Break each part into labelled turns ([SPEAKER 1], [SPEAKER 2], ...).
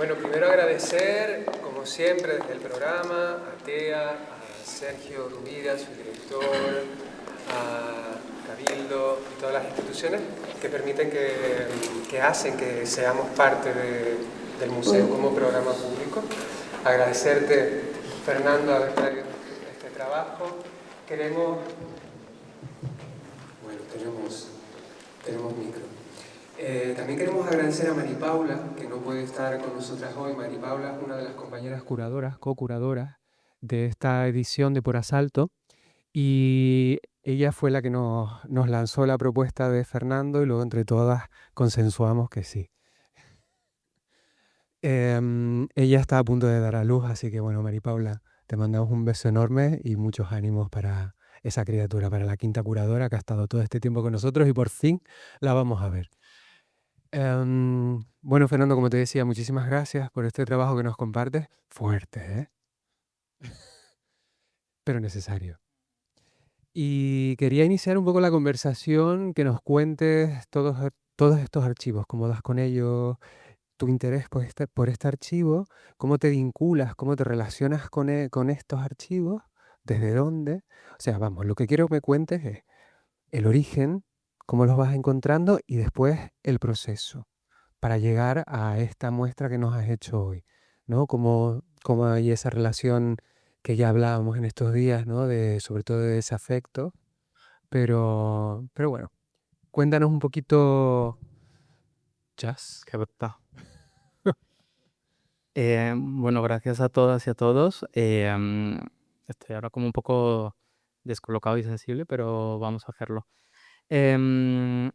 [SPEAKER 1] Bueno, primero agradecer, como siempre, desde el programa, a TEA, a Sergio Rubira, su director, a Cabildo y todas las instituciones que permiten que hacen que seamos parte del museo como programa público. Agradecerte, Fernando, haber traído este trabajo. Bueno, tenemos micro. También queremos agradecer a Mari Paula, que no puede estar con nosotras hoy. Mari Paula es una de las compañeras curadoras, co-curadoras de esta edición de Por Asalto, y ella fue la que nos lanzó la propuesta de Fernando y luego entre todas consensuamos que sí. Ella está a punto de dar a luz, así que bueno, Mari Paula, te mandamos un beso enorme y muchos ánimos para esa criatura, para la quinta curadora que ha estado todo este tiempo con nosotros y por fin la vamos a ver. Bueno, Fernando, como te decía, muchísimas gracias por este trabajo que nos compartes. Fuerte, ¿eh? Pero necesario. Y quería iniciar un poco la conversación, que nos cuentes todos estos archivos, cómo das con ellos, tu interés por este archivo, cómo te vinculas, cómo te relacionas con estos archivos, desde dónde. O sea, vamos, lo que quiero que me cuentes es el origen, cómo los vas encontrando y después el proceso para llegar a esta muestra que nos has hecho hoy, ¿no? Cómo hay esa relación que ya hablábamos en estos días, ¿no? Sobre todo de ese afecto, pero bueno, cuéntanos un poquito, Jazz.
[SPEAKER 2] Qué brutal. Bueno, gracias a todas y a todos. Estoy ahora como un poco descolocado y sensible, pero vamos a hacerlo. Em,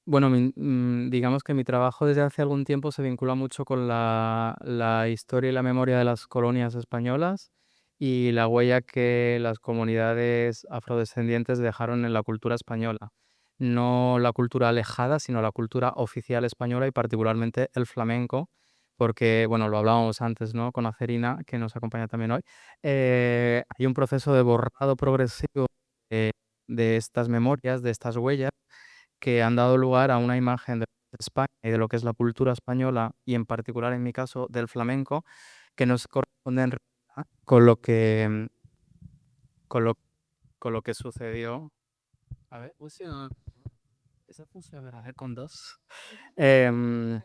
[SPEAKER 2] bueno, digamos que mi trabajo desde hace algún tiempo se vincula mucho con la historia y la memoria de las colonias españolas y la huella que las comunidades afrodescendientes dejaron en la cultura española. No la cultura alejada, sino la cultura oficial española y particularmente el flamenco, porque, bueno, lo hablábamos antes, ¿no? Con Acerina, que nos acompaña también hoy. Hay un proceso de borrado progresivo de, de estas memorias, de estas huellas que han dado lugar a una imagen de España y de lo que es la cultura española y en particular en mi caso del flamenco que no se corresponde en realidad con lo, con lo que sucedió. A ver, esa funciona, a ver, con dos. Em,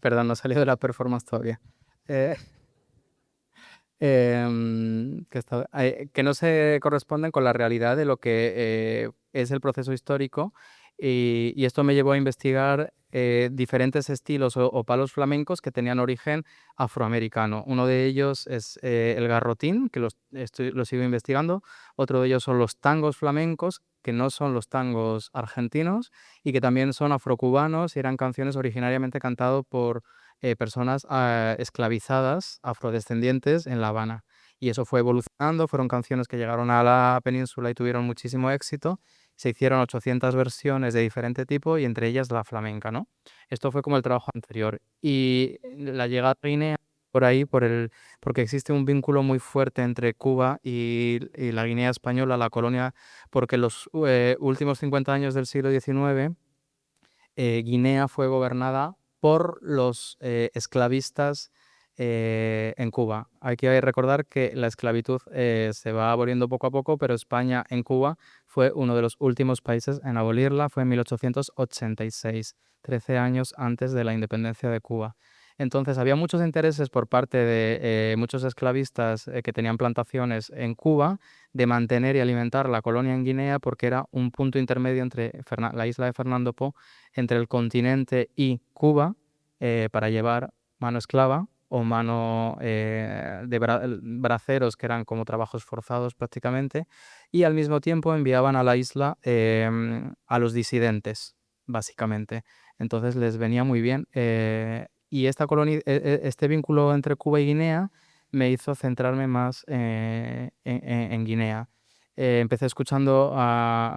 [SPEAKER 2] Perdón, no ha salido de la performance todavía. Eh, que no se corresponden con la realidad de lo que es el proceso histórico y esto me llevó a investigar diferentes estilos o palos flamencos que tenían origen afroamericano. Uno de ellos es el garrotín, que lo sigo investigando. Otro de ellos son los tangos flamencos, que no son los tangos argentinos y que también son afrocubanos y eran canciones originariamente cantadas por personas esclavizadas afrodescendientes en La Habana. Y eso fue evolucionando, fueron canciones que llegaron a la península y tuvieron muchísimo éxito. Se hicieron 800 versiones de diferente tipo y entre ellas la flamenca, ¿no? Esto fue como el trabajo anterior. Y la llegada a Guinea por ahí, porque existe un vínculo muy fuerte entre Cuba y la Guinea española, la colonia, porque en los últimos 50 años del siglo XIX Guinea fue gobernada por los esclavistas en Cuba. Hay que recordar que la esclavitud se va aboliendo poco a poco, pero España en Cuba fue uno de los últimos países en abolirla, fue en 1886, 13 años antes de la independencia de Cuba. Entonces había muchos intereses por parte de muchos esclavistas que tenían plantaciones en Cuba de mantener y alimentar la colonia en Guinea porque era un punto intermedio entre la isla de Fernando Po, entre el continente y Cuba, para llevar mano esclava o mano de braceros, que eran como trabajos forzados prácticamente, y al mismo tiempo enviaban a la isla a los disidentes, básicamente. Entonces les venía muy bien. Y este vínculo entre Cuba y Guinea me hizo centrarme más en Guinea. Empecé escuchando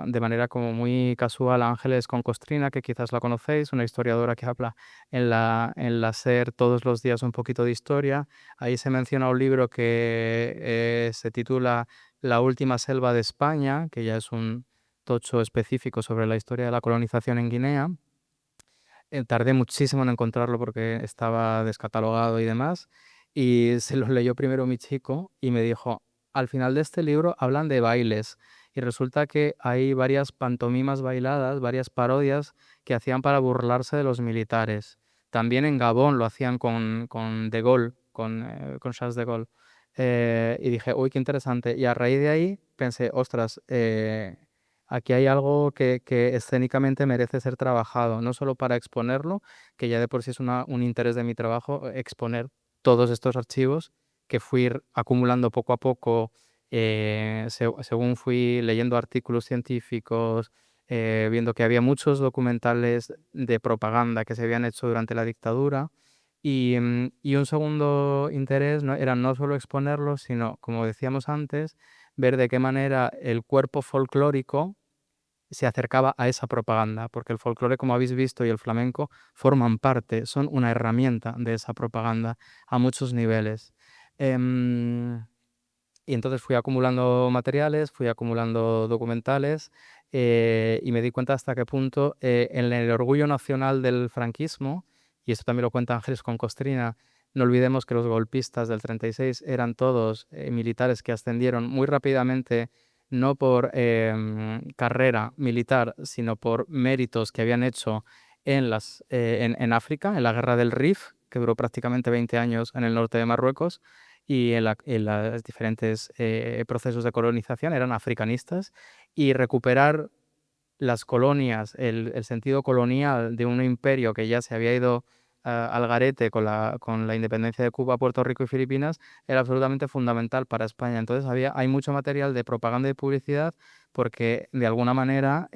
[SPEAKER 2] de manera como muy casual a Ángeles con Costrina, que quizás la conocéis, una historiadora que habla en la SER todos los días un poquito de historia. Ahí se menciona un libro que se titula La última selva de España, que ya es un tocho específico sobre la historia de la colonización en Guinea. tardé muchísimo en encontrarlo porque estaba descatalogado y demás. Y se lo leyó primero mi chico y me dijo, al final de este libro hablan de bailes. Y resulta que hay varias pantomimas bailadas, varias parodias que hacían para burlarse de los militares. También en Gabón lo hacían con De Gaulle, con Charles de Gaulle. Y dije, uy, qué interesante. Y a raíz de ahí pensé, ostras, aquí hay algo que escénicamente merece ser trabajado, no solo para exponerlo, que ya de por sí es un interés de mi trabajo, exponer todos estos archivos que fui acumulando poco a poco según fui leyendo artículos científicos, viendo que había muchos documentales de propaganda que se habían hecho durante la dictadura. Y un segundo interés era no solo exponerlos, sino, como decíamos antes, ver de qué manera el cuerpo folclórico se acercaba a esa propaganda, porque el folclore, como habéis visto, y el flamenco forman parte, son una herramienta de esa propaganda a muchos niveles. Em, y entonces fui acumulando materiales, fui acumulando documentales y me di cuenta hasta qué punto en el orgullo nacional del franquismo, y esto también lo cuenta Ángeles con Costrina, no olvidemos que los golpistas del 36 eran todos militares que ascendieron muy rápidamente, no por carrera militar, sino por méritos que habían hecho en África, en la guerra del Rif, que duró prácticamente 20 años en el norte de Marruecos y en los diferentes procesos de colonización eran africanistas y recuperar las colonias, el sentido colonial de un imperio que ya se había ido al garete con la independencia de Cuba, Puerto Rico y Filipinas, era absolutamente fundamental para España. Entonces hay mucho material de propaganda y publicidad porque de alguna manera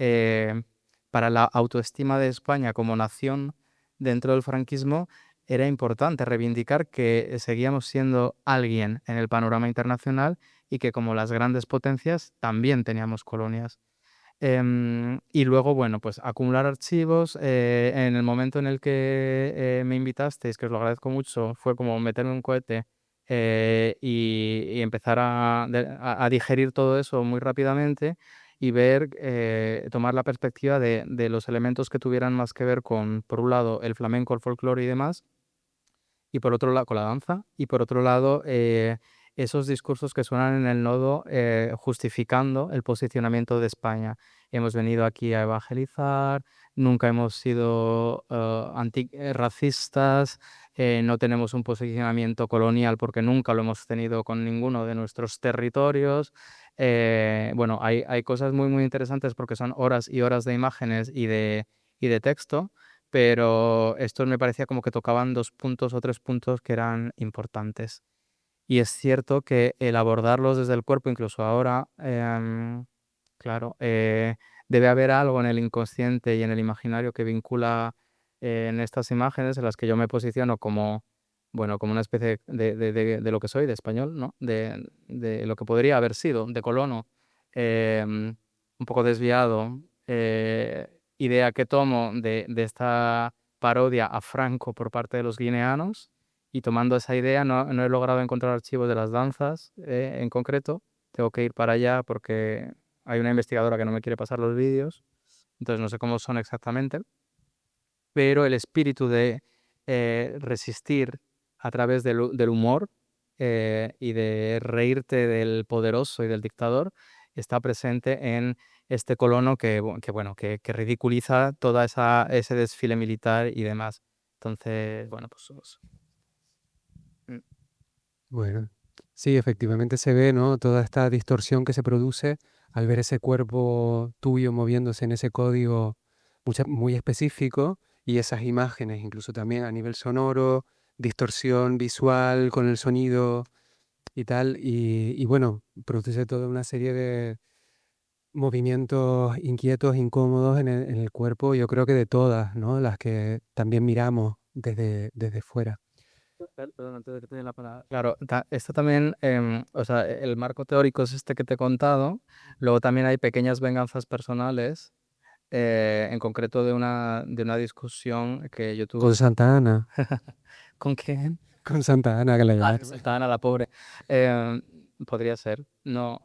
[SPEAKER 2] para la autoestima de España como nación dentro del franquismo era importante reivindicar que seguíamos siendo alguien en el panorama internacional y que como las grandes potencias también teníamos colonias. Y luego, bueno, pues acumular archivos. En el momento en el que me invitasteis, que os lo agradezco mucho, fue como meterme un cohete y empezar a digerir todo eso muy rápidamente y ver, tomar la perspectiva de los elementos que tuvieran más que ver con, por un lado, el flamenco, el folclore y demás, y por otro lado, con la danza, y por otro lado, esos discursos que suenan en el nodo justificando el posicionamiento de España. Hemos venido aquí a evangelizar, nunca hemos sido racistas, no tenemos un posicionamiento colonial porque nunca lo hemos tenido con ninguno de nuestros territorios. Bueno, hay cosas muy, muy interesantes porque son horas y horas de imágenes y de texto, pero estos me parecía como que tocaban 2 puntos o 3 puntos que eran importantes. Y es cierto que el abordarlos desde el cuerpo, incluso ahora, claro, debe haber algo en el inconsciente y en el imaginario que vincula en estas imágenes en las que yo me posiciono como, bueno, como una especie de lo que soy, de español, ¿no? De lo que podría haber sido, de colono, un poco desviado, idea que tomo de esta parodia a Franco por parte de los guineanos, y tomando esa idea no he logrado encontrar archivos de las danzas en concreto. Tengo que ir para allá porque hay una investigadora que no me quiere pasar los vídeos, entonces no sé cómo son exactamente, pero el espíritu de resistir a través del humor y de reírte del poderoso y del dictador está presente en este colono bueno, que ridiculiza toda ese desfile militar y demás. Entonces, bueno, pues. mm,
[SPEAKER 1] Bueno, sí, efectivamente se ve, ¿no? Toda esta distorsión que se produce al ver ese cuerpo tuyo moviéndose en ese código muy específico y esas imágenes, incluso también a nivel sonoro, distorsión visual con el sonido y tal. Y bueno, produce toda una serie de movimientos inquietos, incómodos en el cuerpo, yo creo que de todas, ¿no? Las que también miramos desde fuera.
[SPEAKER 2] Perdón, antes de que te dé la palabra. Claro, esto también, o sea, el marco teórico es este que te he contado. Luego también hay pequeñas venganzas personales, en concreto de una discusión que yo tuve.
[SPEAKER 1] Con Santa Ana,
[SPEAKER 2] ¿Con quién?
[SPEAKER 1] con Santa Ana que la
[SPEAKER 2] Ah,
[SPEAKER 1] llamaste.
[SPEAKER 2] Santa Ana, la pobre. Podría ser. No.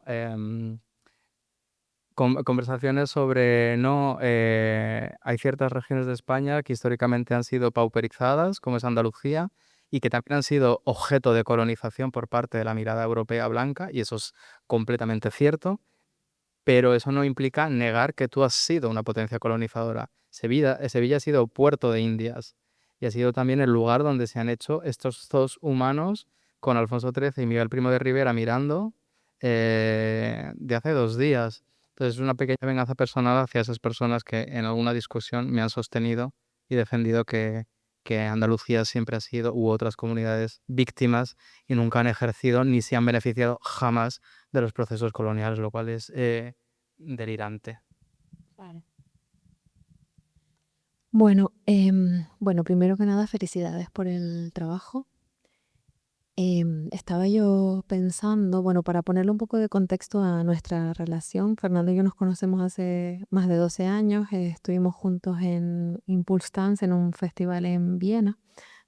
[SPEAKER 2] Conversaciones sobre, no, hay ciertas regiones de España que históricamente han sido pauperizadas, como es Andalucía, y que también han sido objeto de colonización por parte de la mirada europea blanca, y eso es completamente cierto, pero eso no implica negar que tú has sido una potencia colonizadora. Sevilla ha sido puerto de Indias y ha sido también el lugar donde se han hecho estos dos humanos con Alfonso XIII y Miguel Primo de Rivera mirando de hace 2 días. Entonces es una pequeña venganza personal hacia esas personas que en alguna discusión me han sostenido y defendido que Andalucía siempre ha sido, u otras comunidades, víctimas y nunca han ejercido ni se han beneficiado jamás de los procesos coloniales, lo cual es delirante.
[SPEAKER 3] Vale. Bueno, bueno, primero que nada, felicidades por el trabajo. Estaba yo pensando, bueno, para ponerle un poco de contexto a nuestra relación, Fernando y yo nos conocemos hace más de 12 años, estuvimos juntos en Impulse Dance, en un festival en Viena,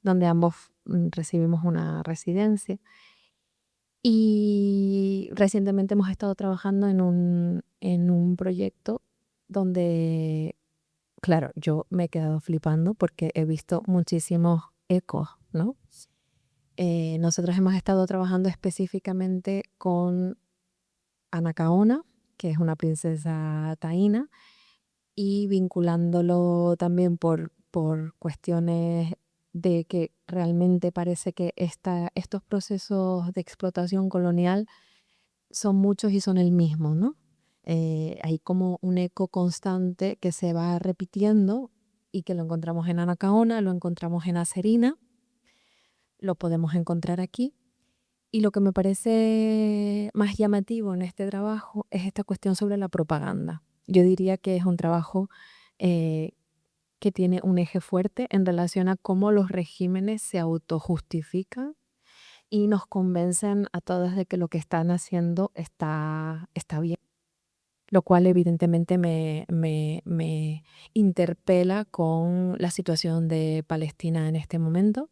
[SPEAKER 3] donde ambos recibimos una residencia. Y recientemente hemos estado trabajando en un proyecto donde, claro, yo me he quedado flipando porque he visto muchísimos ecos, ¿no? Nosotros hemos estado trabajando específicamente con Anacaona, que es una princesa taína, y vinculándolo también por cuestiones de que realmente parece que estos procesos de explotación colonial son muchos y son el mismo, ¿no? Hay como un eco constante que se va repitiendo y que lo encontramos en Anacaona, lo encontramos en Acerina, lo podemos encontrar aquí. Y lo que me parece más llamativo en este trabajo es esta cuestión sobre la propaganda. Yo diría que es un trabajo eh, que tiene un eje fuerte en relación a cómo los regímenes se autojustifican y nos convencen a todos de que lo que están haciendo está bien, lo cual evidentemente me interpela con la situación de Palestina en este momento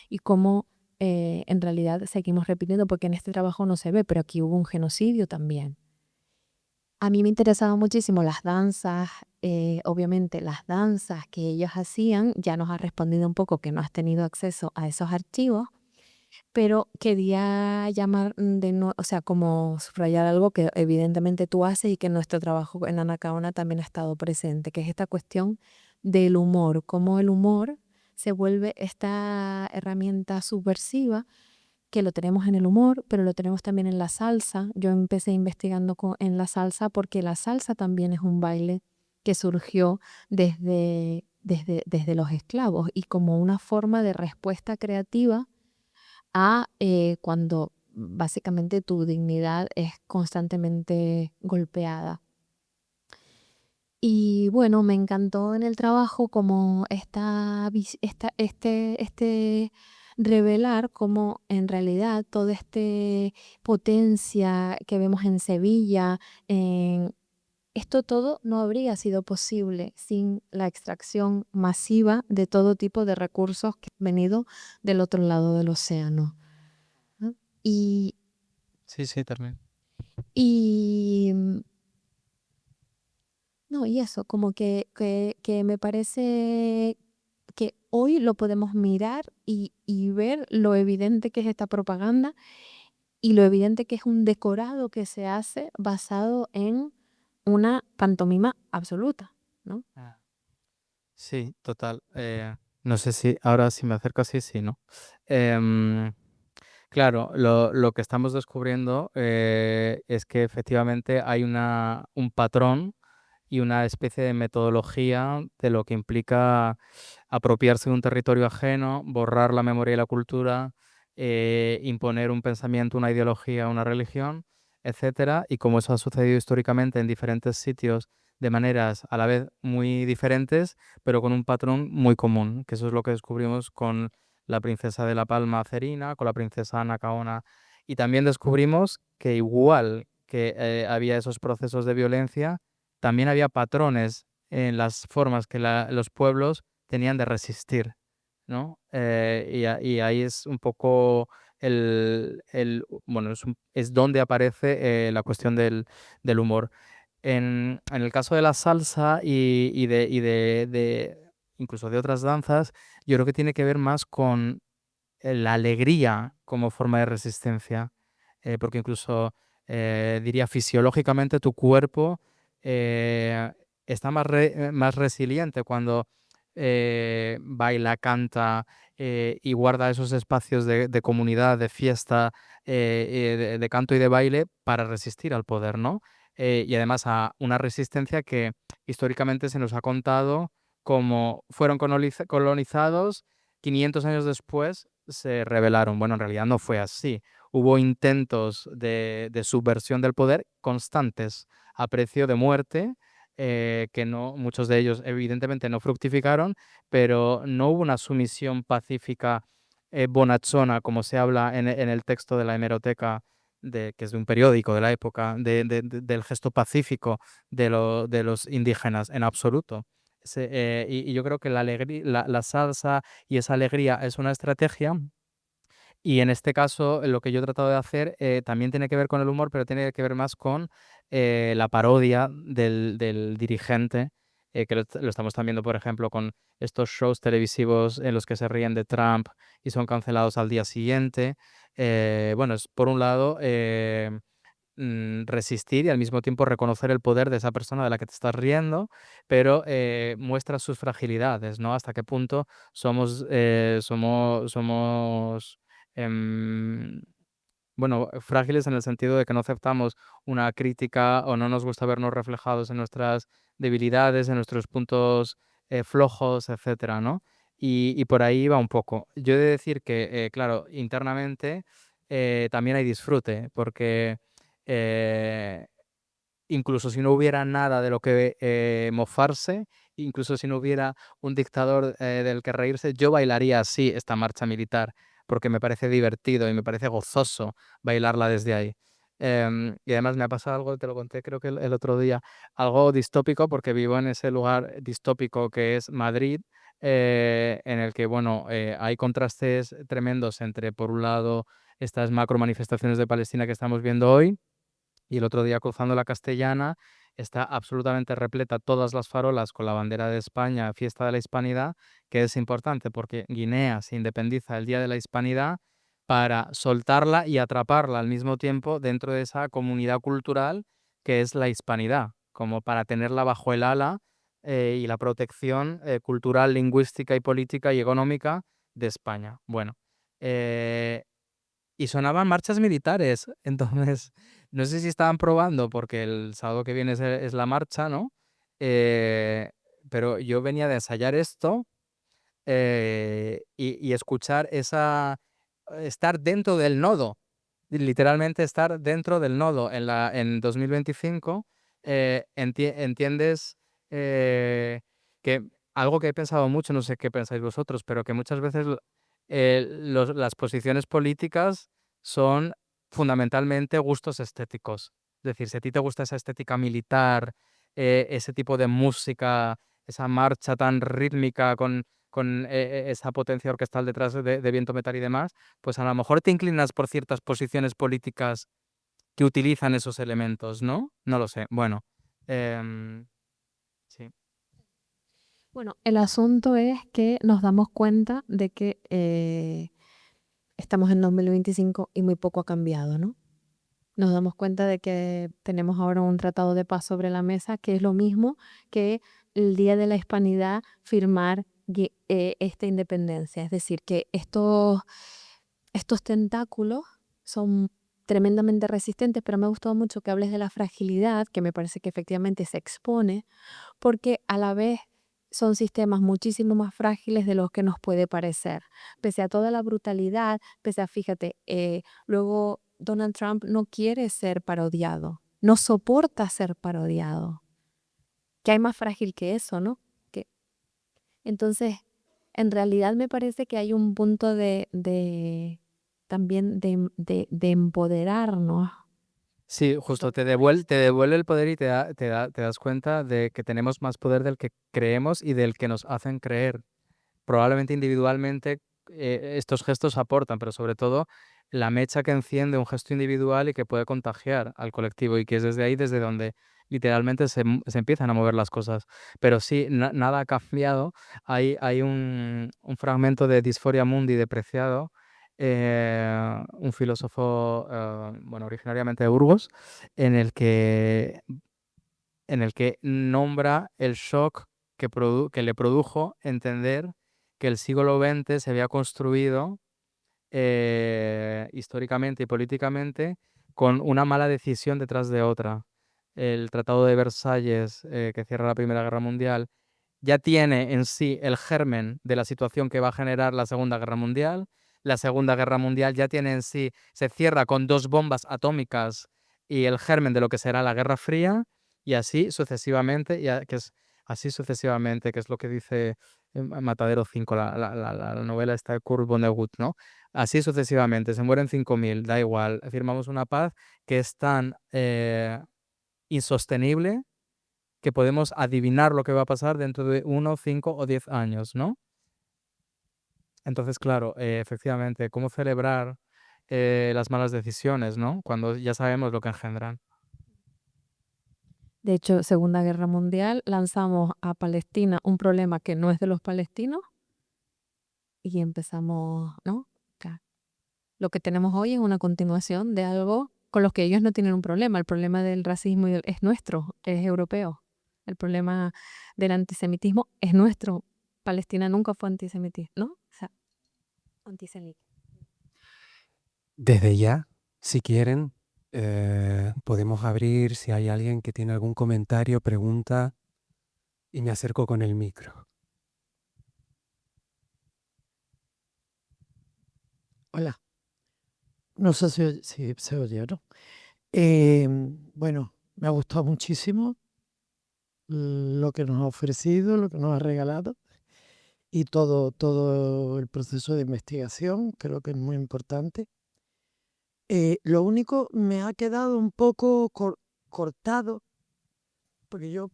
[SPEAKER 3] y cómo en realidad seguimos repitiendo, porque en este trabajo no se ve, pero aquí hubo un genocidio también. A mí me interesaban muchísimo las danzas, obviamente las danzas que ellos hacían, ya nos has respondido un poco que no has tenido acceso a esos archivos, pero quería llamar de nuevo, o sea, como subrayar algo que evidentemente tú haces y que en nuestro trabajo en Anacaona también ha estado presente, que es esta cuestión del humor, cómo el humor se vuelve esta herramienta subversiva, que lo tenemos en el humor, pero lo tenemos también en la salsa. Yo empecé investigando en la salsa porque la salsa también es un baile que surgió desde los esclavos y como una forma de respuesta creativa a cuando básicamente tu dignidad es constantemente golpeada. Y bueno, me encantó en el trabajo como este revelar cómo en realidad toda este potencia que vemos en Sevilla, esto todo no habría sido posible sin la extracción masiva de todo tipo de recursos que han venido del otro lado del océano, ¿no? Y,
[SPEAKER 2] Sí, sí, también.
[SPEAKER 3] y no, y eso, como que me parece que hoy lo podemos mirar y ver lo evidente que es esta propaganda y lo evidente que es un decorado que se hace basado en una pantomima absoluta, ¿no?
[SPEAKER 2] Ah. Sí, total. No sé si ahora si me acerco así, sí, ¿no? Em, claro, lo que estamos descubriendo es que efectivamente hay un patrón y una especie de metodología de lo que implica apropiarse de un territorio ajeno, borrar la memoria y la cultura, imponer un pensamiento, una ideología, una religión, etcétera. Y como eso ha sucedido históricamente en diferentes sitios de maneras a la vez muy diferentes, pero con un patrón muy común, que eso es lo que descubrimos con la princesa de La Palma Cerina, con la princesa Ana Caona. Y también descubrimos que igual que había esos procesos de violencia, también había patrones en las formas que los pueblos tenían de resistir, ¿no? Y ahí es un poco bueno, es donde aparece la cuestión del humor. En el caso de la salsa y incluso de otras danzas, yo creo que tiene que ver más con la alegría como forma de resistencia, porque incluso diría fisiológicamente tu cuerpo eh, está más resiliente cuando baila, canta y guarda esos espacios de comunidad, de fiesta, de canto y de baile para resistir al poder, ¿no? Y además a una resistencia que históricamente se nos ha contado como fueron colonizados 500 años después se rebelaron. Bueno, en realidad no fue así. Hubo intentos de subversión del poder constantes a precio de muerte, que no, muchos de ellos evidentemente no fructificaron, pero no hubo una sumisión pacífica bonachona, como se habla en el texto de la hemeroteca, que es de un periódico de la época, del gesto pacífico de los indígenas, en absoluto. Y yo creo que la salsa y esa alegría es una estrategia. Y en este caso, lo que yo he tratado de hacer también tiene que ver con el humor, pero tiene que ver más con la parodia del dirigente, que lo estamos también viendo, por ejemplo, con estos shows televisivos en los que se ríen de Trump y son cancelados al día siguiente. Bueno, es por un lado resistir y al mismo tiempo reconocer el poder de esa persona de la que te estás riendo, pero muestra sus fragilidades, ¿no? Hasta qué punto somos em, bueno, frágiles en el sentido de que no aceptamos una crítica o no nos gusta vernos reflejados en nuestras debilidades, en nuestros puntos flojos, etcétera, ¿no? Y por ahí va un poco. Yo he de decir que, claro, internamente también hay disfrute, porque eh, incluso si no hubiera nada de lo que mofarse, incluso si no hubiera un dictador del que reírse, yo bailaría así esta marcha militar, porque me parece divertido y me parece gozoso bailarla desde ahí. Y además me ha pasado algo, te lo conté creo que el otro día, algo distópico, porque vivo en ese lugar distópico que es Madrid, en el que, bueno, hay contrastes tremendos entre, por un lado, estas macro manifestaciones de Palestina que estamos viendo hoy, y el otro día cruzando la Castellana está absolutamente repleta todas las farolas con la bandera de España, fiesta de la Hispanidad, que es importante porque Guinea se independiza el Día de la Hispanidad para soltarla y atraparla al mismo tiempo dentro de esa comunidad cultural que es la Hispanidad, como para tenerla bajo el ala y la protección cultural, lingüística y política y económica de España. Bueno, eh, y sonaban marchas militares. Entonces, no sé si estaban probando, porque el sábado que viene es la marcha, ¿no? Eh, pero yo venía de ensayar esto y escuchar estar dentro del nodo, literalmente estar dentro del nodo en 2025, entiendes eh, que algo que he pensado mucho, no sé qué pensáis vosotros, pero que muchas veces las posiciones políticas son fundamentalmente gustos estéticos. Es decir, si a ti te gusta esa estética militar, ese tipo de música, esa marcha tan rítmica con esa potencia orquestal detrás de viento, metal y demás, pues a lo mejor te inclinas por ciertas posiciones políticas que utilizan esos elementos, ¿no? No lo sé. Bueno, em, sí.
[SPEAKER 3] Bueno, el asunto es que nos damos cuenta de que estamos en 2025 y muy poco ha cambiado, ¿no? Nos damos cuenta de que tenemos ahora un tratado de paz sobre la mesa, que es lo mismo que el Día de la Hispanidad firmar esta independencia. Es decir, que estos tentáculos son tremendamente resistentes, pero me ha gustado mucho que hables de la fragilidad, que me parece que efectivamente se expone, porque a la vez son sistemas muchísimo más frágiles de los que nos puede parecer. Pese a toda la brutalidad, pese a, fíjate, luego Donald Trump no quiere ser parodiado, no soporta ser parodiado. ¿Qué hay más frágil que eso, no? Que, entonces, en realidad me parece que hay un punto también de empoderarnos.
[SPEAKER 2] Sí, justo te devuelve el poder y te das cuenta de que tenemos más poder del que creemos y del que nos hacen creer. Probablemente individualmente estos gestos aportan, pero sobre todo la mecha que enciende un gesto individual y que puede contagiar al colectivo y que es desde ahí desde donde literalmente se empiezan a mover las cosas. Pero sí, nada ha cambiado. Hay un fragmento de Dysphoria Mundi de Preciado, un filósofo, bueno, originariamente de Burgos, en el que nombra el shock que le produjo entender que el siglo XX se había construido históricamente y políticamente con una mala decisión detrás de otra. El Tratado de Versalles, que cierra la Primera Guerra Mundial, ya tiene en sí el germen de la situación que va a generar la Segunda Guerra Mundial. La Segunda Guerra Mundial ya tiene en sí, se cierra con 2 bombas atómicas y el germen de lo que será la Guerra Fría, y así sucesivamente, así sucesivamente, que es lo que dice Matadero 5, la novela esta de Kurt Vonnegut, ¿no? Así sucesivamente, se mueren 5.000, da igual, firmamos una paz que es tan insostenible que podemos adivinar lo que va a pasar dentro de 1, 5 o 10 años, ¿no? Entonces, claro, efectivamente, ¿cómo celebrar las malas decisiones, ¿no? Cuando ya sabemos lo que engendran.
[SPEAKER 3] De hecho, Segunda Guerra Mundial, lanzamos a Palestina un problema que no es de los palestinos y empezamos, ¿no? Lo que tenemos hoy es una continuación de algo con los que ellos no tienen un problema. El problema del racismo es nuestro, es europeo. El problema del antisemitismo es nuestro. Palestina nunca fue antisemita, ¿no? O sea, antisemita.
[SPEAKER 1] Desde ya, si quieren, podemos abrir si hay alguien que tiene algún comentario, pregunta, y me acerco con el micro.
[SPEAKER 4] Hola, no sé si se oye o no. Bueno, me ha gustado muchísimo lo que nos ha ofrecido, lo que nos ha regalado y todo el proceso de investigación, creo que es muy importante. Lo único, me ha quedado un poco cortado, porque yo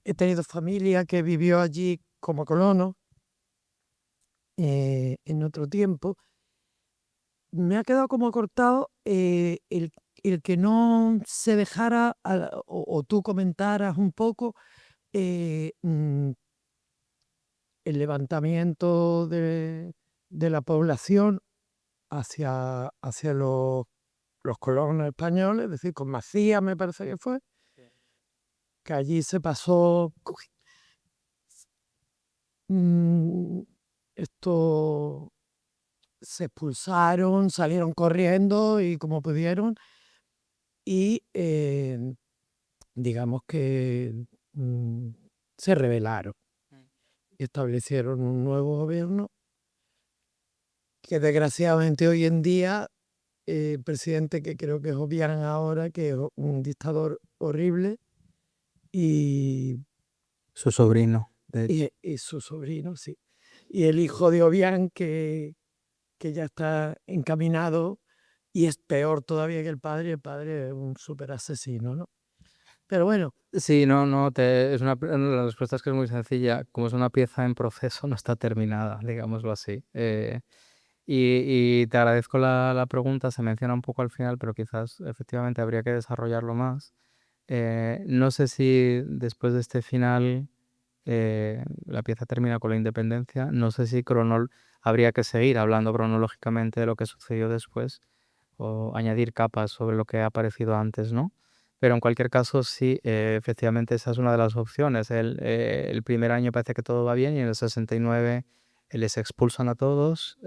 [SPEAKER 4] he tenido familia que vivió allí como colono en otro tiempo. Me ha quedado como cortado el que no se dejara o tú comentaras un poco el levantamiento de la población hacia los colonos españoles, es decir, con Macías me parece que fue, que allí se pasó esto, se expulsaron, salieron corriendo y como pudieron y digamos que se rebelaron y establecieron un nuevo gobierno que desgraciadamente hoy en día el presidente, que creo que es Obiang ahora, que es un dictador horrible, y
[SPEAKER 2] Su sobrino, de hecho.
[SPEAKER 4] y su sobrino, sí. Y el hijo de Obiang, que ya está encaminado y es peor todavía que el padre es un súper asesino, ¿no? Pero bueno,
[SPEAKER 2] Sí, no, es la respuesta es que es muy sencilla. Como es una pieza en proceso, no está terminada, digámoslo así. Y te agradezco la pregunta, se menciona un poco al final, pero quizás efectivamente habría que desarrollarlo más. No sé si después de este final la pieza termina con la independencia. No sé si habría que seguir hablando cronológicamente de lo que sucedió después o añadir capas sobre lo que ha aparecido antes, ¿no? Pero en cualquier caso, sí, efectivamente esa es una de las opciones. El primer año parece que todo va bien y en el 69 les expulsan a todos,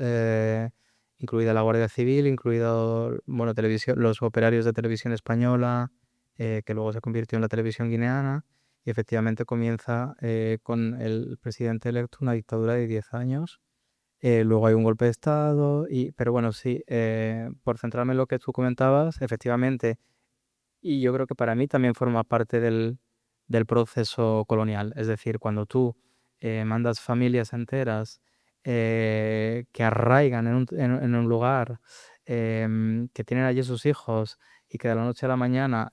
[SPEAKER 2] incluida la Guardia Civil, incluido bueno, los operarios de televisión española, que luego se convirtió en la televisión guineana, y efectivamente comienza con el presidente electo una dictadura de 10 años. Luego hay un golpe de Estado, pero bueno, sí, por centrarme en lo que tú comentabas, efectivamente, y yo creo que para mí también forma parte del proceso colonial. Es decir, cuando tú mandas familias enteras que arraigan en un lugar, que tienen allí sus hijos y que de la noche a la mañana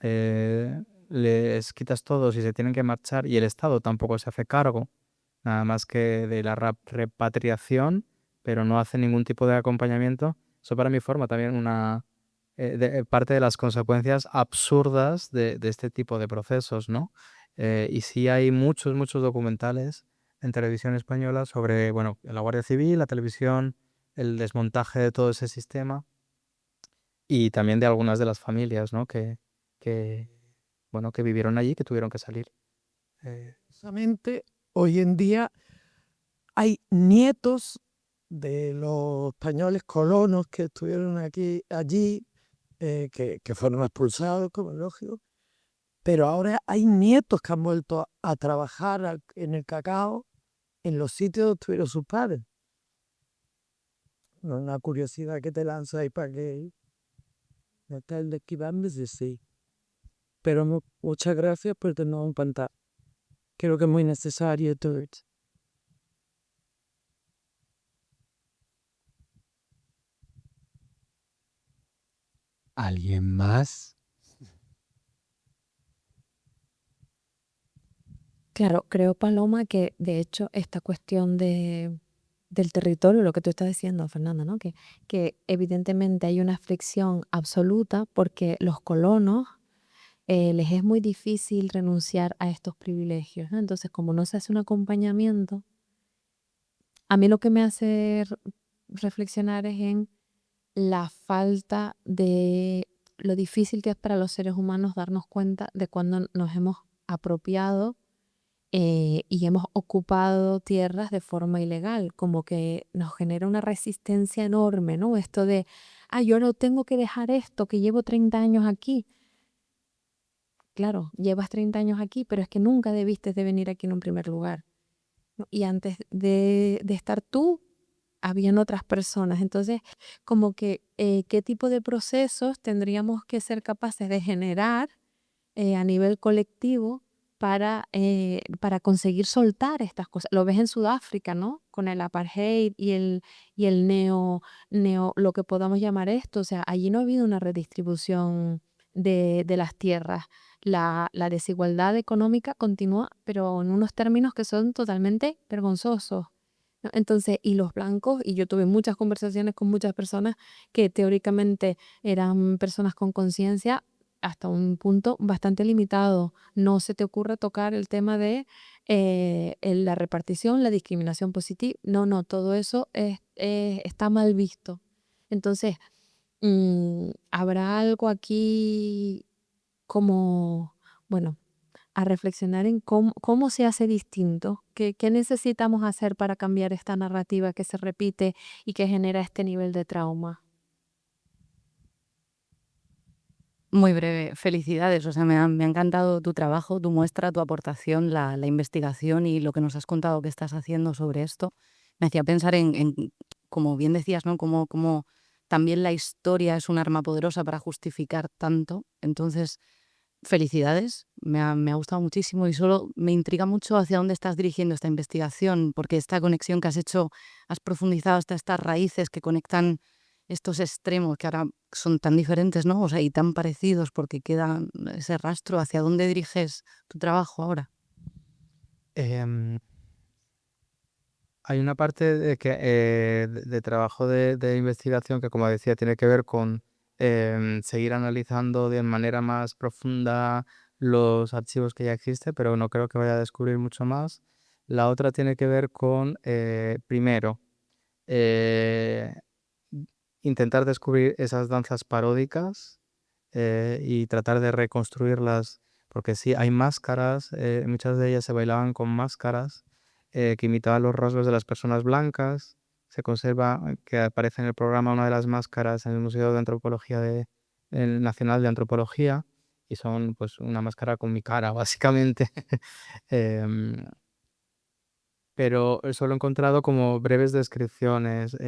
[SPEAKER 2] les quitas todos y se tienen que marchar y el Estado tampoco se hace cargo, nada más que de la repatriación, pero no hace ningún tipo de acompañamiento, eso para mí forma también parte de las consecuencias absurdas de este tipo de procesos, ¿no? Y sí hay muchos documentales en televisión española sobre, bueno, la Guardia Civil, la televisión, el desmontaje de todo ese sistema y también de algunas de las familias, ¿no? Que, bueno, que vivieron allí, que tuvieron que salir.
[SPEAKER 4] Precisamente hoy en día hay nietos de los españoles colonos que estuvieron allí, que fueron expulsados, como es lógico, pero ahora hay nietos que han vuelto a trabajar en el cacao en los sitios donde estuvieron sus padres. Una curiosidad que te lanzo ahí para que no te de que vamos a decir. Pero muchas gracias por tenernos en pantalla. Creo que es muy necesario todo esto.
[SPEAKER 1] ¿Alguien más?
[SPEAKER 3] Claro, creo, Paloma, que de hecho esta cuestión del territorio, lo que tú estás diciendo, Fernanda, ¿no? Que evidentemente hay una fricción absoluta porque los colonos les es muy difícil renunciar a estos privilegios, ¿no? Entonces, como no se hace un acompañamiento, a mí lo que me hace reflexionar es en la falta de lo difícil que es para los seres humanos darnos cuenta de cuando nos hemos apropiado y hemos ocupado tierras de forma ilegal, como que nos genera una resistencia enorme, ¿no? Esto de, yo no tengo que dejar esto, que llevo 30 años aquí. Claro, llevas 30 años aquí, pero es que nunca debiste de venir aquí en un primer lugar, ¿no? Y antes de estar tú, habían otras personas. Entonces, como que, ¿qué tipo de procesos tendríamos que ser capaces de generar a nivel colectivo para conseguir soltar estas cosas? Lo ves en Sudáfrica, ¿no? Con el apartheid y el lo que podamos llamar esto. O sea, allí no ha habido una redistribución de las tierras. La desigualdad económica continúa, pero en unos términos que son totalmente vergonzosos, ¿no? Entonces, y los blancos, y yo tuve muchas conversaciones con muchas personas que teóricamente eran personas con conciencia hasta un punto bastante limitado. No se te ocurre tocar el tema de la repartición, la discriminación positiva. No, todo eso está mal visto. Entonces, habrá algo aquí como, bueno, a reflexionar en cómo se hace distinto, qué necesitamos hacer para cambiar esta narrativa que se repite y que genera este nivel de trauma.
[SPEAKER 5] Muy breve, felicidades, o sea, me ha encantado tu trabajo, tu muestra, tu aportación, la investigación y lo que nos has contado que estás haciendo sobre esto. Me hacía pensar como bien decías, ¿no? Como también la historia es un arma poderosa para justificar tanto. Entonces, felicidades, me ha gustado muchísimo y solo me intriga mucho hacia dónde estás dirigiendo esta investigación, porque esta conexión que has hecho, has profundizado hasta estas raíces que conectan estos extremos que ahora son tan diferentes, ¿no? O sea, y tan parecidos porque queda ese rastro. ¿Hacia dónde diriges tu trabajo ahora?
[SPEAKER 2] Em, Hay una parte de trabajo de investigación que, como decía, tiene que ver con seguir analizando de manera más profunda los archivos que ya existen, pero no creo que vaya a descubrir mucho más. La otra tiene que ver con, primero, eh, intentar descubrir esas danzas paródicas y tratar de reconstruirlas, porque sí, hay máscaras, muchas de ellas se bailaban con máscaras que imitaban los rasgos de las personas blancas. Se conserva, que aparece en el programa, una de las máscaras en el Museo de Antropología el Nacional de Antropología, y son pues una máscara con mi cara, básicamente. Em, pero solo he encontrado como breves descripciones.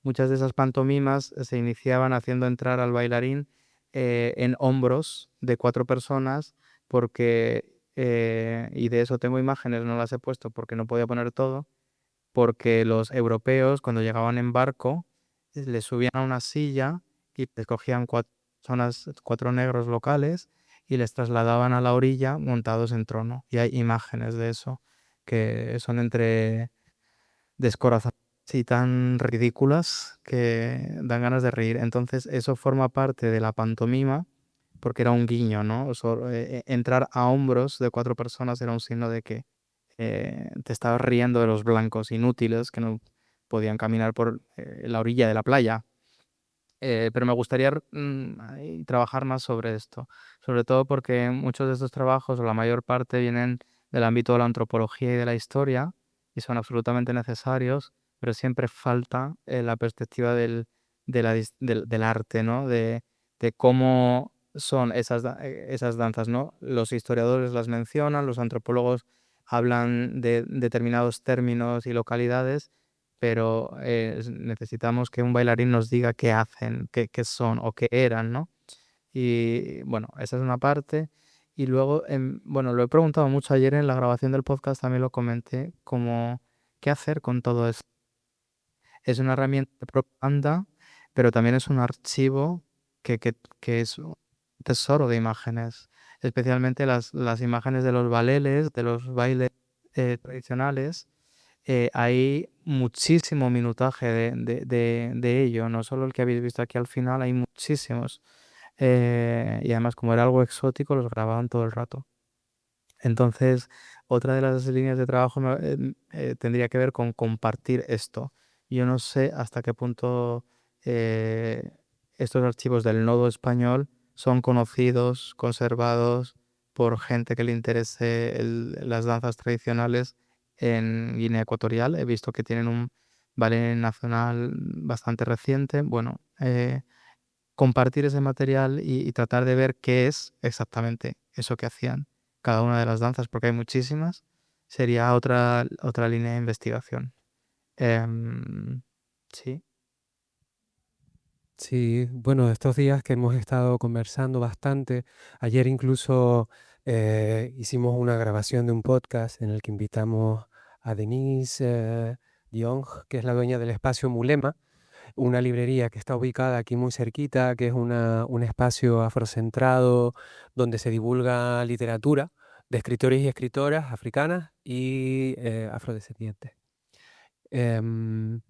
[SPEAKER 2] Muchas de esas pantomimas se iniciaban haciendo entrar al bailarín en hombros de 4 personas, porque, y de eso tengo imágenes, no las he puesto porque no podía poner todo, porque los europeos cuando llegaban en barco les subían a una silla y les cogían 4 negros locales y les trasladaban a la orilla montados en trono. Y hay imágenes de eso que son entre descorazonantes. sí, tan ridículas que dan ganas de reír. Entonces, eso forma parte de la pantomima, porque era un guiño, ¿no? Entrar a hombros de 4 personas era un signo de que te estabas riendo de los blancos inútiles que no podían caminar por la orilla de la playa. Pero me gustaría ahí trabajar más sobre esto, sobre todo porque muchos de estos trabajos, o la mayor parte, vienen del ámbito de la antropología y de la historia y son absolutamente necesarios, pero siempre falta la perspectiva del arte, ¿no? De cómo son esas danzas, ¿no? Los historiadores las mencionan, los antropólogos hablan de determinados términos y localidades, pero necesitamos que un bailarín nos diga qué hacen, qué son o qué eran, ¿no? Y bueno, esa es una parte. Y luego, bueno, lo he preguntado mucho ayer en la grabación del podcast, también lo comenté, como, ¿qué hacer con todo esto? Es una herramienta de propaganda, pero también es un archivo que es un tesoro de imágenes, especialmente las imágenes de los baleles, de los bailes tradicionales. Hay muchísimo minutaje de ello, no solo el que habéis visto aquí al final, hay muchísimos. Y además, como era algo exótico, los grababan todo el rato. Entonces, otra de las líneas de trabajo tendría que ver con compartir esto. Yo no sé hasta qué punto eh, estos archivos del nodo español son conocidos, conservados por gente que le interese las danzas tradicionales en Guinea Ecuatorial. He visto que tienen un ballet nacional bastante reciente. Bueno, compartir ese material y tratar de ver qué es exactamente eso que hacían cada una de las danzas, porque hay muchísimas, sería otra línea de investigación. Em, sí,
[SPEAKER 1] Sí, bueno, estos días que hemos estado conversando bastante, ayer incluso hicimos una grabación de un podcast en el que invitamos a Denise Diong, que es la dueña del espacio Mulema, una librería que está ubicada aquí muy cerquita, que es un espacio afrocentrado donde se divulga literatura de escritores y escritoras africanas y afrodescendientes. Em,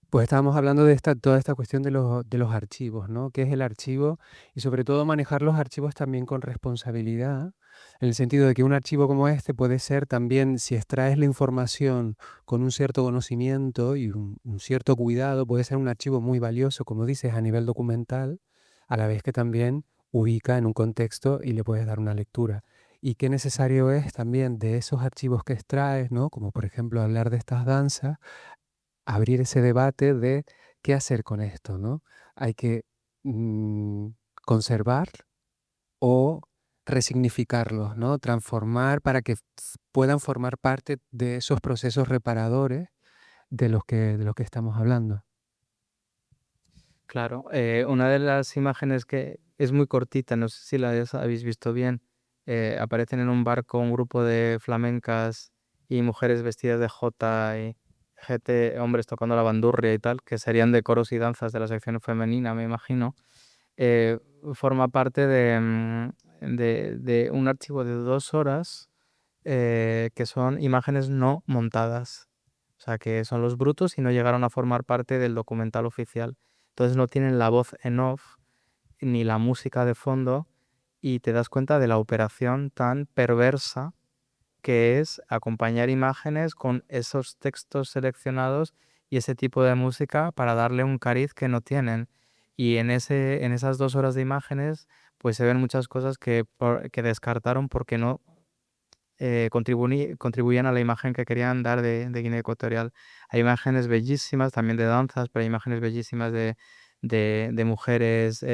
[SPEAKER 1] pues estábamos hablando de toda esta cuestión de los archivos, ¿no? ¿Qué es el archivo? Y sobre todo manejar los archivos también con responsabilidad, en el sentido de que un archivo como este puede ser también, si extraes la información con un cierto conocimiento y un cierto cuidado, puede ser un archivo muy valioso, como dices, a nivel documental, a la vez que también ubica en un contexto y le puedes dar una lectura. Y qué necesario es también de esos archivos que extraes, ¿no? Como por ejemplo hablar de estas danzas, abrir ese debate de qué hacer con esto, ¿no? Hay que mm, conservar o resignificarlos, ¿no? Transformar para que puedan formar parte de esos procesos reparadores de los que estamos hablando.
[SPEAKER 2] claro. Una de las imágenes que es muy cortita, no sé si la habéis visto bien, aparecen en un barco un grupo de flamencas y mujeres vestidas de jota y gente, hombres tocando la bandurria y tal, que serían de coros y danzas de la sección femenina, me imagino. eh, Forma parte de un archivo de 2 horas que son imágenes no montadas. O sea, que son los brutos y no llegaron a formar parte del documental oficial. Entonces no tienen la voz en off ni la música de fondo y te das cuenta de la operación tan perversa que es acompañar imágenes con esos textos seleccionados y ese tipo de música para darle un cariz que no tienen. Y en esas 2 horas de imágenes, pues se ven muchas cosas que descartaron porque no contribuían a la imagen que querían dar de Guinea Ecuatorial. Hay imágenes bellísimas también de danzas, pero hay imágenes bellísimas de mujeres,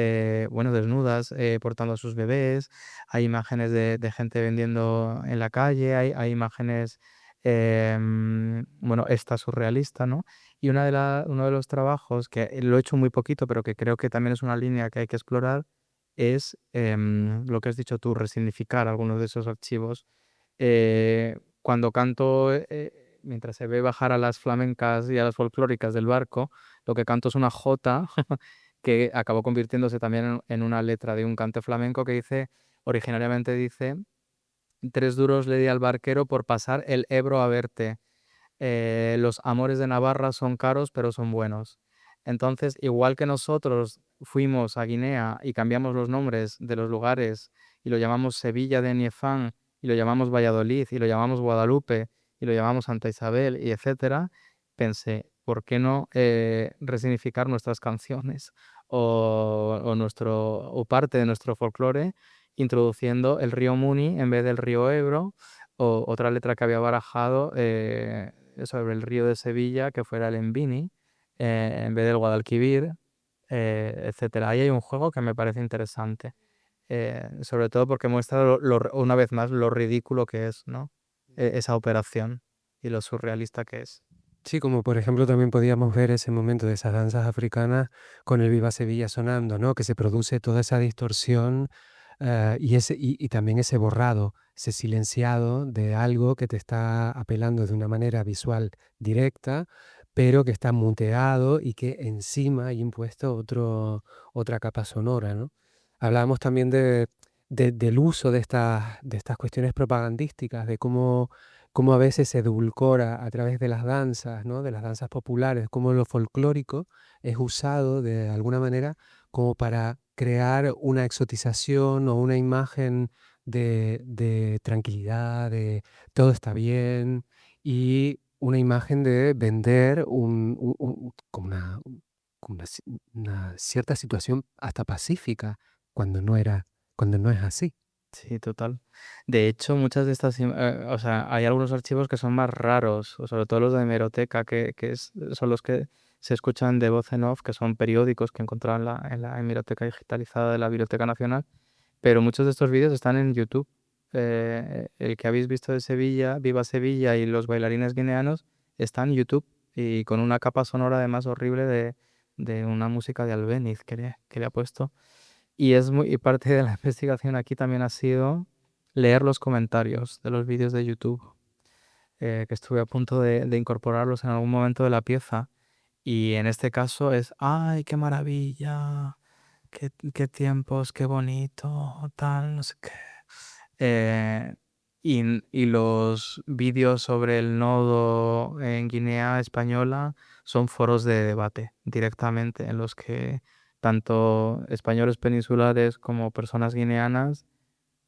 [SPEAKER 2] bueno, desnudas, portando a sus bebés. Hay imágenes de gente vendiendo en la calle. Hay imágenes, bueno, esta surrealista, ¿no? Y uno de los trabajos que lo he hecho muy poquito, pero que creo que también es una línea que hay que explorar, es lo que has dicho tú, resignificar algunos de esos archivos. Cuando canto, mientras se ve bajar a las flamencas y a las folclóricas del barco, lo que canto es una jota que acabó convirtiéndose también en una letra de un cante flamenco que originariamente dice, 3 duros le di al barquero por pasar el Ebro a verte. los amores de Navarra son caros, pero son buenos. Entonces, igual que nosotros fuimos a Guinea y cambiamos los nombres de los lugares y lo llamamos Sevilla de Niefán y lo llamamos Valladolid y lo llamamos Guadalupe y lo llamamos Santa Isabel y etcétera, pensé, ¿por qué no resignificar nuestras canciones o parte de nuestro folclore introduciendo el río Muni en vez del río Ebro o otra letra que había barajado sobre el río de Sevilla que fuera el Envini en vez del Guadalquivir, etcétera. Ahí hay un juego que me parece interesante, sobre todo porque muestra una vez más lo ridículo que es, ¿no? Esa operación y lo surrealista que es.
[SPEAKER 1] Sí, como por ejemplo también podíamos ver ese momento de esas danzas africanas con el Viva Sevilla sonando, ¿no? Que se produce toda esa distorsión y también ese borrado, ese silenciado de algo que te está apelando de una manera visual directa, pero que está muteado y que encima hay impuesto otra capa sonora, ¿no? Hablábamos también del uso de estas cuestiones propagandísticas, de cómo a veces se edulcora a través de las danzas, ¿no? De las danzas populares, cómo lo folclórico es usado de alguna manera como para crear una exotización o una imagen de tranquilidad, de todo está bien, y una imagen de vender como una cierta situación hasta pacífica cuando no es así.
[SPEAKER 2] Sí, total. De hecho, muchas de estas, o sea, hay algunos archivos que son más raros, o sobre todo los de hemeroteca, son los que se escuchan de voz en off, que son periódicos que encontraban en la hemeroteca digitalizada de la Biblioteca Nacional, pero muchos de estos vídeos están en YouTube. El que habéis visto de Sevilla, Viva Sevilla y los bailarines guineanos, está en YouTube y con una capa sonora además horrible de una música de Albéniz que le ha puesto. Y parte de la investigación aquí también ha sido leer los comentarios de los vídeos de YouTube, que estuve a punto de incorporarlos en algún momento de la pieza. Y en este caso es, ¡ay, qué maravilla! ¡Qué tiempos, qué bonito! Tal, no sé qué. Y los vídeos sobre el nodo en Guinea Española son foros de debate directamente en los que tanto españoles peninsulares como personas guineanas,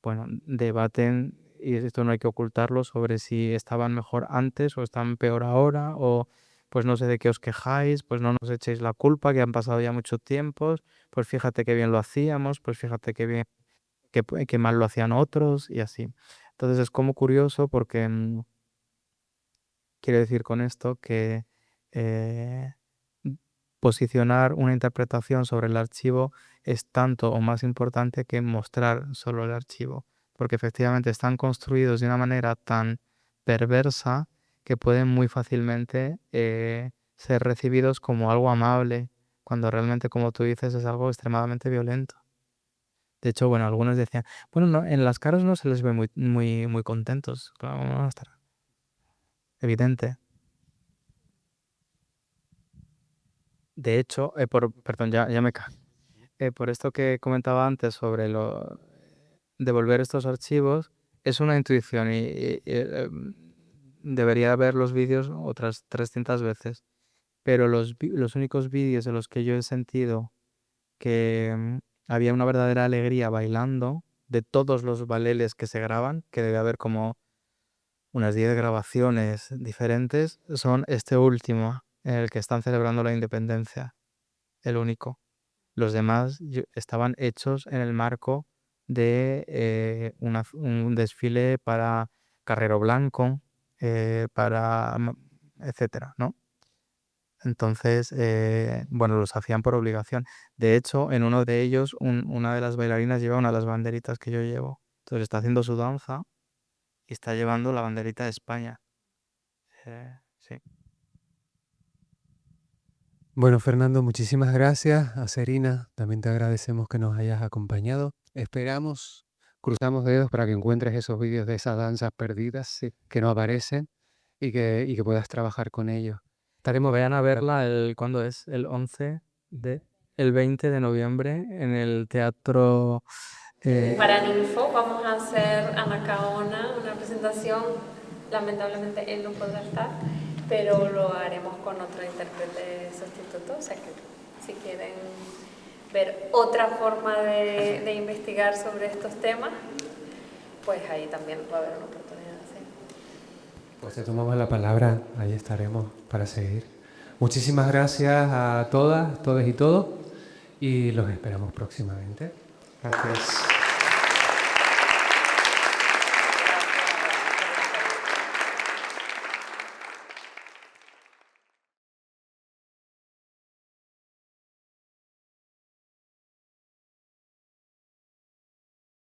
[SPEAKER 2] bueno, debaten, y esto no hay que ocultarlo, sobre si estaban mejor antes o están peor ahora, o pues no sé de qué os quejáis, pues no nos echéis la culpa, que han pasado ya mucho tiempo, pues fíjate qué bien lo hacíamos, pues fíjate qué bien, qué mal lo hacían otros, y así. Entonces es como curioso porque quiero decir con esto que eh, posicionar una interpretación sobre el archivo es tanto o más importante que mostrar solo el archivo, porque efectivamente están construidos de una manera tan perversa que pueden muy fácilmente ser recibidos como algo amable, cuando realmente, como tú dices, es algo extremadamente violento. De hecho, bueno, algunos decían, bueno, no, en las caras no se les ve muy, muy, muy contentos. Claro, ¿cómo van a estar? Evidente. De hecho, perdón, ya me cago. Por esto que comentaba antes sobre devolver estos archivos, es una intuición y debería ver los vídeos otras 300 veces. Pero los únicos vídeos de los que yo he sentido que había una verdadera alegría bailando, de todos los baleles que se graban, que debe haber como unas 10 grabaciones diferentes, son este último, en el que están celebrando la independencia, el único. Los demás estaban hechos en el marco de un desfile para Carrero Blanco, etcétera, ¿no? Entonces, bueno, los hacían por obligación. De hecho, en uno de ellos, una de las bailarinas lleva una de las banderitas que yo llevo. Entonces está haciendo su danza y está llevando la banderita de España. Sí.
[SPEAKER 1] Bueno, Fernando, muchísimas gracias. A Serina, también te agradecemos que nos hayas acompañado. Esperamos, cruzamos dedos para que encuentres esos vídeos de esas danzas perdidas
[SPEAKER 2] Sí.
[SPEAKER 1] que no aparecen y que puedas trabajar con ellos. Estaremos
[SPEAKER 2] Vayan a verla ¿cuándo es? El 20 de noviembre en el teatro.
[SPEAKER 6] Para Ninfo vamos a hacer Anacaona, una presentación. Lamentablemente él no podrá estar, pero lo haremos con otro intérprete sustituto, o sea que si quieren ver otra forma de investigar sobre estos temas, pues ahí también va a haber una oportunidad. Sí.
[SPEAKER 1] Pues te tomamos la palabra, ahí estaremos para seguir. Muchísimas gracias a todas, todos y todos, y los esperamos próximamente. Gracias.